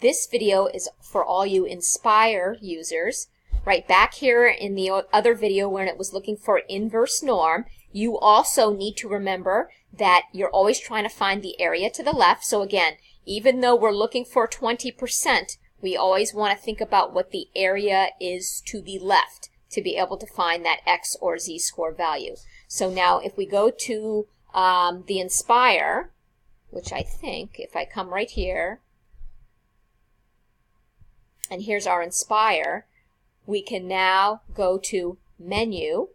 this video is for all you nSpire users. Right back here in the other video when it was looking for inverse norm, you also need to remember that you're always trying to find the area to the left. So again, even though we're looking for 20%, we always want to think about what the area is to the left to be able to find that x or z-score value. So now if we go to the nSpire, which I think if I come right here, and here's our nSpire, we can now go to menu.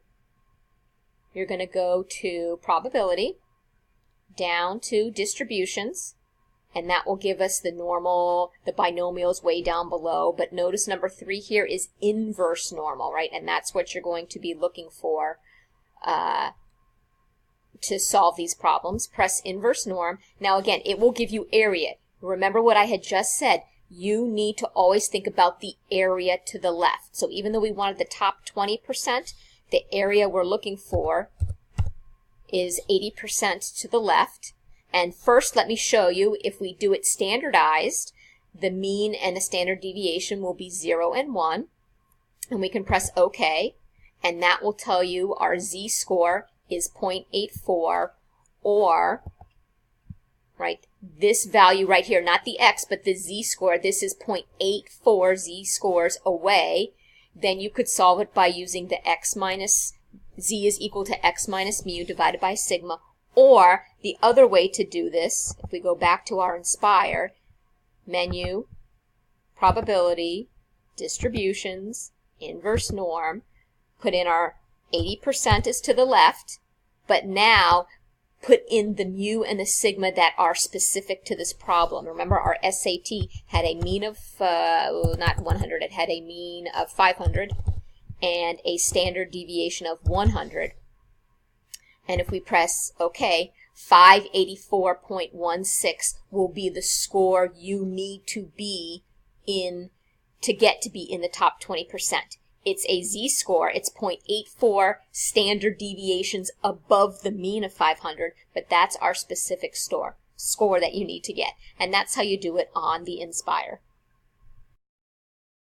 You're going to go to probability, down to distributions, and that will give us the normal, the binomials way down below. But notice number 3 here is inverse normal, right? And that's what you're going to be looking for to solve these problems. Press inverse norm. Now again, it will give you area. Remember what I had just said. You need to always think about the area to the left. So even though we wanted the top 20%, the area we're looking for is 80% to the left. And first, let me show you, if we do it standardized, the mean and the standard deviation will be 0 and 1. And we can press OK, and that will tell you our z-score is 0.84, or, right, this value right here, not the x, but the z-score, this is 0.84 z-scores away. Then you could solve it by using the x minus, z is equal to x minus mu divided by sigma. Or the other way to do this, if we go back to our nSpire, menu, probability, distributions, inverse norm, put in our 80% is to the left, but now put in the mu and the sigma that are specific to this problem. Remember, our SAT had a mean of, not 100, it had a mean of 500 and a standard deviation of 100. And if we press OK, 584.16 will be the score you need to be in to get to be in the top 20%. It's a z-score. It's 0.84 standard deviations above the mean of 500, but that's our specific score that you need to get. And that's how you do it on the nSpire.